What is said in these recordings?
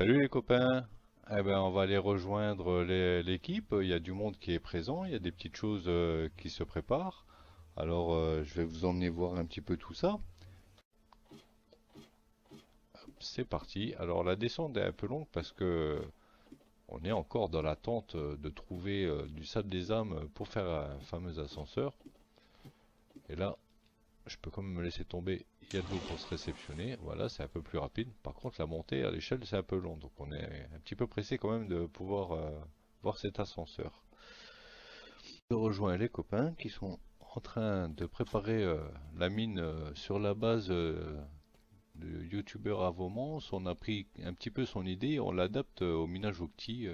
Salut les copains. Eh ben, on va aller rejoindre l'équipe. Il y a du monde qui est présent, il y a des petites choses qui se préparent. Alors, je vais vous emmener voir un petit peu tout ça. C'est parti. Alors, la descente est un peu longue parce que on est encore dans l'attente de trouver du sable des âmes pour faire un fameux ascenseur. Et là, je peux quand même me laisser tomber. Il y a de l'eau pour se réceptionner. Voilà, c'est un peu plus rapide. Par contre, la montée à l'échelle, c'est un peu long. Donc, on est un petit peu pressé quand même de pouvoir voir cet ascenseur. Je rejoins les copains qui sont en train de préparer la mine sur la base de youtubeur Avomance. On a pris un petit peu son idée, on l'adapte au minage octi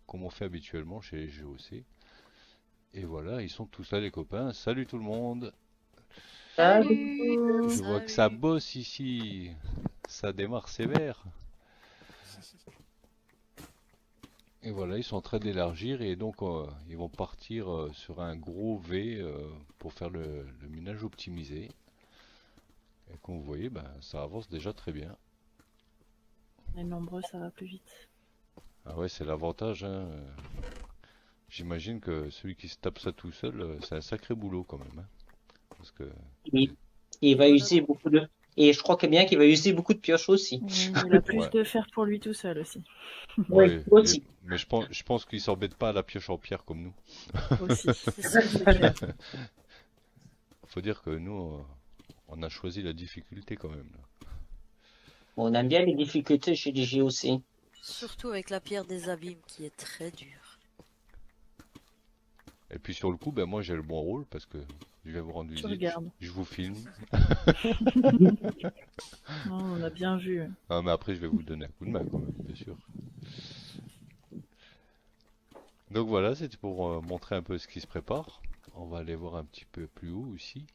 comme on fait habituellement chez les GOC. Et voilà, ils sont tous là les copains. Salut tout le monde. Salut, Je vois que ça salut. bosse ici. Ça démarre sévère. Et voilà, ils sont en train d'élargir et donc ils vont partir sur un gros V pour faire le minage optimisé. Et comme vous voyez, ben, ça avance déjà très bien. Les nombreux, ça va plus vite. Ah ouais, c'est l'avantage, hein. J'imagine que celui qui se tape ça tout seul, c'est un sacré boulot quand même, hein. Parce que Et il va Voilà. user beaucoup de. Et je crois que bien qu'il va user beaucoup de pioches aussi. Oui, il a plus ouais, de faire pour lui tout seul aussi. Oui, ouais, aussi. mais je pense qu'il s'embête pas à la pioche en pierre comme nous. Aussi. C'est ça, c'est clair. Faut dire que nous, on a choisi la difficulté quand même, là. On aime bien les difficultés chez les GOC. Surtout avec la pierre des abîmes qui est très dure. Et puis sur le coup, ben moi j'ai le bon rôle parce que je viens vous rendre Tu visite, regardes. je vous filme. Non, on a bien vu. Ah, mais après je vais vous donner un coup de main quand même, bien sûr. Donc voilà, c'était pour montrer un peu ce qui se prépare. On va aller voir un petit peu plus haut aussi,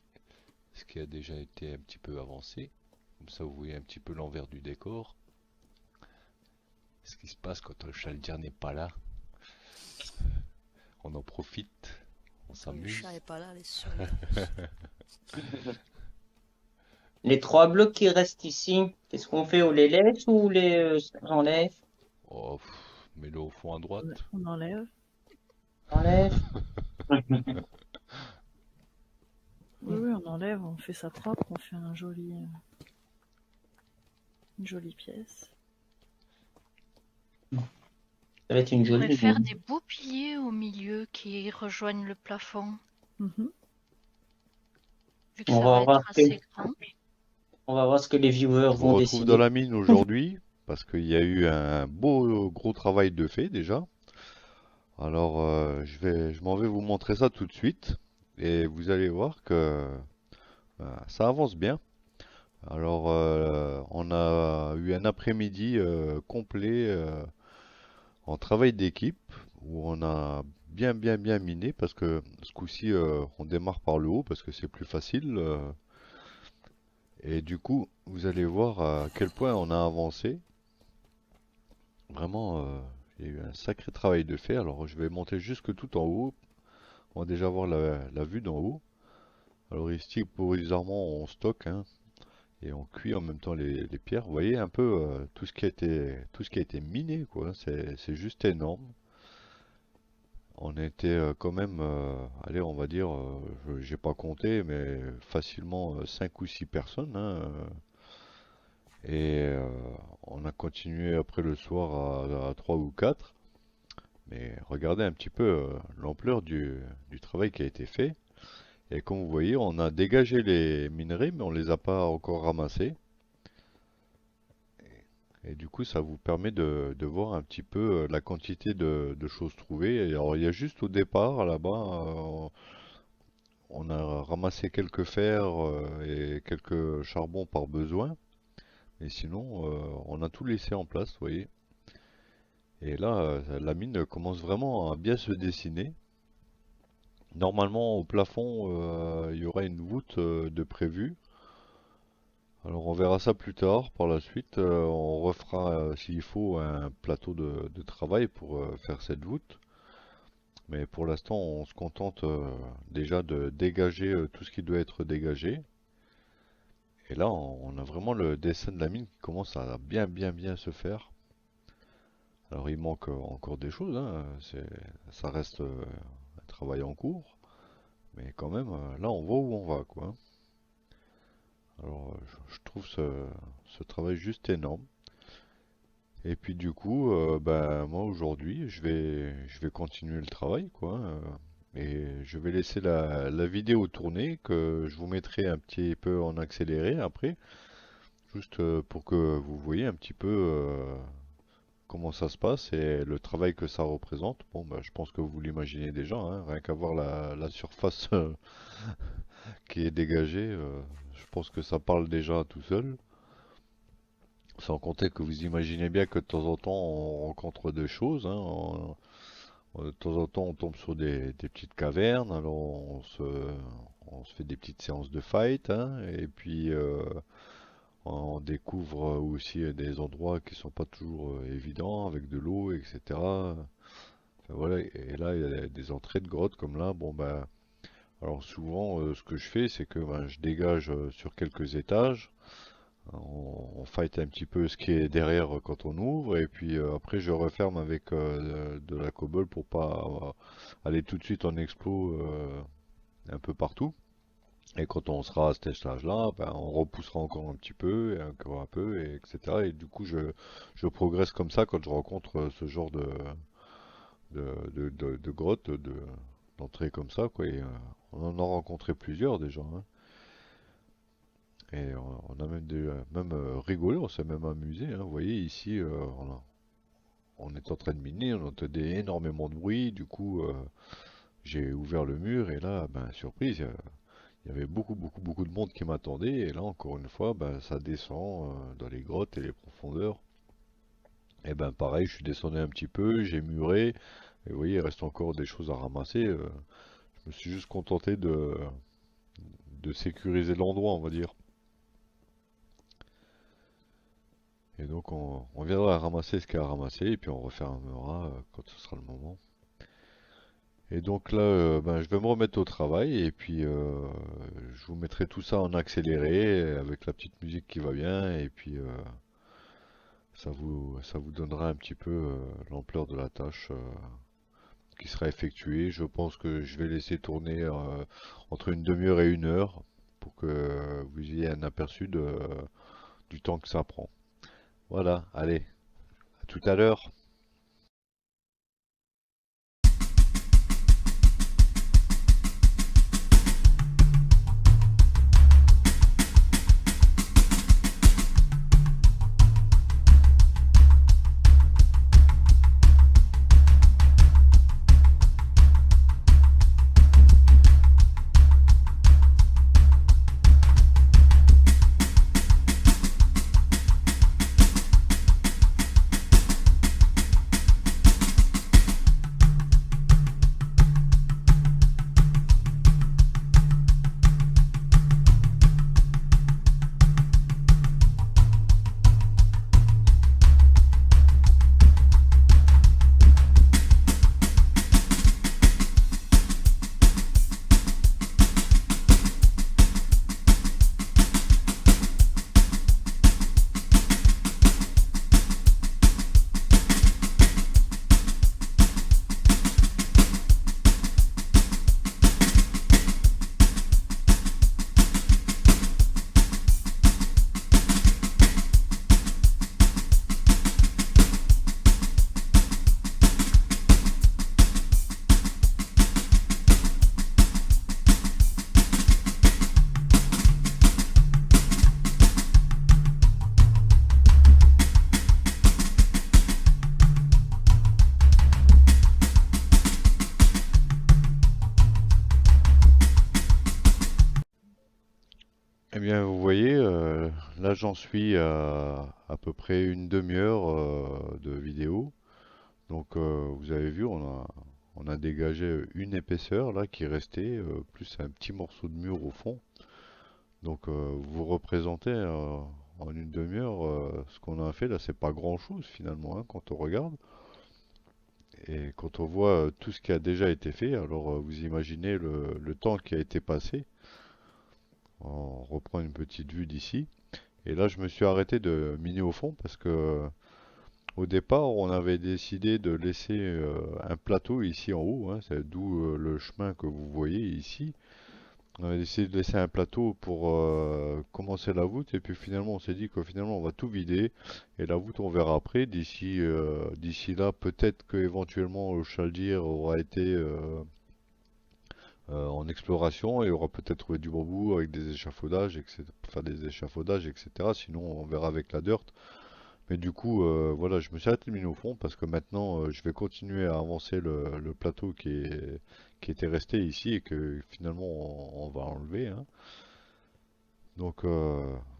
ce qui a déjà été un petit peu avancé. Comme ça, vous voyez un petit peu l'envers du décor. Ce qui se passe quand le Chaldir n'est pas là. On en profite, on Quand le chat s'amuse. est pas là, les souris. Les trois blocs qui restent ici, qu'est-ce qu'on fait? On les laisse ou les enlève? Oh, mets-le au fond à droite. On enlève. Enlève. Oui, oui, on enlève, on fait ça propre, on fait une jolie pièce. Ça va être une On pourrait jolie. faire des beaux piliers au milieu qui rejoignent le plafond, Mhm. vu que On ça va va voir être assez grand. on va voir ce que les viewers Je vous vont retrouve dans décider. la mine aujourd'hui parce qu'il y a eu un beau gros travail de fait déjà. Alors je m'en vais vous montrer ça tout de suite et vous allez voir que ça avance bien. Alors on a eu un après-midi complet en travail d'équipe où on a bien miné parce que ce coup-ci on démarre par le haut parce que c'est plus facile et du coup vous allez voir à quel point on a avancé. Vraiment, il y a eu un sacré travail de fait. Alors je vais monter jusque tout en haut. On va déjà voir la vue d'en haut. Alors ici, provisoirement, on stocke, hein, et on cuit en même temps les pierres. Vous voyez un peu tout ce qui a été miné, quoi. C'est juste énorme. On était quand même, allez, on va dire, j'ai pas compté, mais facilement 5 ou 6 personnes, hein, et on a continué après le soir à 3 ou 4. Mais regardez un petit peu l'ampleur du travail qui a été fait. Et comme vous voyez, on a dégagé les minerais, mais on les a pas encore ramassés. Et du coup, ça vous permet de voir un petit peu la quantité de choses trouvées. Et alors, il y a juste au départ, là-bas, on a ramassé quelques fers et quelques charbons par besoin. Et sinon, on a tout laissé en place, vous voyez. Et là, la mine commence vraiment à bien se dessiner. Normalement, au plafond, il y aura une voûte de prévue. Alors, on verra ça plus tard. Par la suite, on refera, s'il faut, un plateau de travail pour faire cette voûte. Mais pour l'instant, on se contente déjà de dégager tout ce qui doit être dégagé. Et là, on a vraiment le dessin de la mine qui commence à bien se faire. Alors il manque encore des choses, hein, ça reste un travail en cours, mais quand même, là on voit où on va, quoi, hein. Alors je trouve ce travail juste énorme. Et puis du coup, bah, moi aujourd'hui, je vais continuer le travail, quoi, hein, et je vais laisser la vidéo tourner, que je vous mettrai un petit peu en accéléré après, juste pour que vous voyez un petit peu comment ça se passe et le travail que ça représente. Bon, bah, je pense que vous l'imaginez déjà, hein, rien qu'à voir la surface qui est dégagée, je pense que ça parle déjà tout seul. Sans compter que vous imaginez bien que de temps en temps on rencontre des choses, hein, de temps en temps on tombe sur des petites cavernes, alors on se fait des petites séances de fight, hein, et puis on découvre aussi des endroits qui sont pas toujours évidents, avec de l'eau, etc. Enfin, voilà, et là il y a des entrées de grottes comme là, bon ben, alors souvent ce que je fais c'est que ben, je dégage sur quelques étages. On fight un petit peu ce qui est derrière quand on ouvre, et puis après je referme avec de la cobble pour pas aller tout de suite en explo un peu partout. Et quand on sera à cet étage-là, ben, on repoussera encore un petit peu, et encore un peu, et etc. Et du coup je progresse comme ça quand je rencontre ce genre de grotte, d'entrée comme ça, quoi. Et, on en a rencontré plusieurs déjà, hein. Et on a même rigolé, on s'est même amusé, hein. Vous voyez ici, on est en train de miner, on entendait énormément de bruit, du coup j'ai ouvert le mur et là, ben, surprise, il y avait beaucoup de monde qui m'attendait, et là encore une fois, ben, ça descend dans les grottes et les profondeurs. Et ben pareil, je suis descendu un petit peu, j'ai muré, et vous voyez, il reste encore des choses à ramasser. Je me suis juste contenté de sécuriser l'endroit, on va dire. Et donc on viendra ramasser ce qu'il y a à ramasser et puis on refermera quand ce sera le moment. Et donc là, ben, je vais me remettre au travail et puis je vous mettrai tout ça en accéléré avec la petite musique qui va bien, et puis ça vous donnera un petit peu l'ampleur de la tâche qui sera effectuée. Je pense que je vais laisser tourner entre une demi-heure et 1 heure pour que vous ayez un aperçu du temps que ça prend. Voilà, allez, à tout à l'heure. Eh bien, vous voyez, là j'en suis à peu près une demi-heure de vidéo. Donc, vous avez vu, on a dégagé une épaisseur là qui restait, plus un petit morceau de mur au fond. Donc, vous représentez en une demi-heure ce qu'on a fait là, c'est pas grand-chose finalement, hein, quand on regarde. Et quand on voit tout ce qui a déjà été fait, alors vous imaginez le temps qui a été passé. On reprend une petite vue d'ici. Et là, je me suis arrêté de miner au fond parce que Au départ, on avait décidé de laisser un plateau ici en haut, hein, c'est d'où le chemin que vous voyez ici. On avait décidé de laisser un plateau pour commencer la voûte et puis finalement on s'est dit que finalement on va tout vider et la voûte on verra après. D'ici là, peut-être que éventuellement le Chaldir aura été en exploration et aura peut-être trouvé du bambou avec des échafaudages, etc. Enfin des échafaudages, etc. Sinon on verra avec la dirt. Mais du coup, voilà, je me suis arrêté de miner au fond parce que maintenant, je vais continuer à avancer le plateau qui était resté ici et que finalement on va enlever, hein. Donc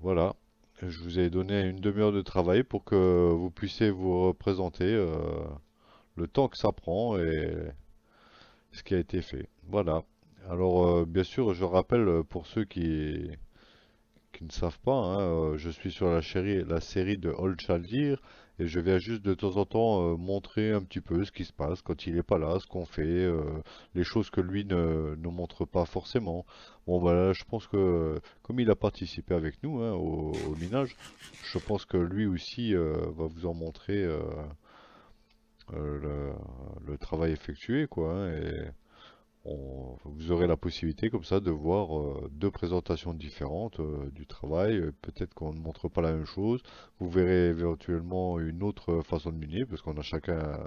voilà, je vous ai donné une demi-heure de travail pour que vous puissiez vous représenter le temps que ça prend et ce qui a été fait. Voilà. Alors bien sûr, je rappelle pour ceux qui ne savent pas, hein, je suis sur la série de Old Chaldir et je viens juste de temps en temps montrer un petit peu ce qui se passe quand il n'est pas là, ce qu'on fait, les choses que lui ne montre pas forcément. Bon voilà, je pense que comme il a participé avec nous, hein, au minage, je pense que lui aussi va vous en montrer le travail effectué, quoi, hein, et vous aurez la possibilité comme ça de voir deux présentations différentes du travail. Peut-être qu'on ne montre pas la même chose. Vous verrez éventuellement une autre façon de miner, parce qu'on a chacun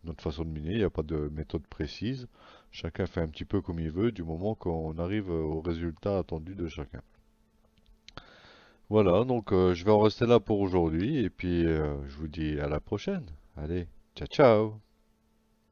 notre façon de miner. Il n'y a pas de méthode précise. Chacun fait un petit peu comme il veut, du moment qu'on arrive au résultat attendu de chacun. Voilà, donc je vais en rester là pour aujourd'hui, et puis je vous dis à la prochaine. Allez, ciao ciao!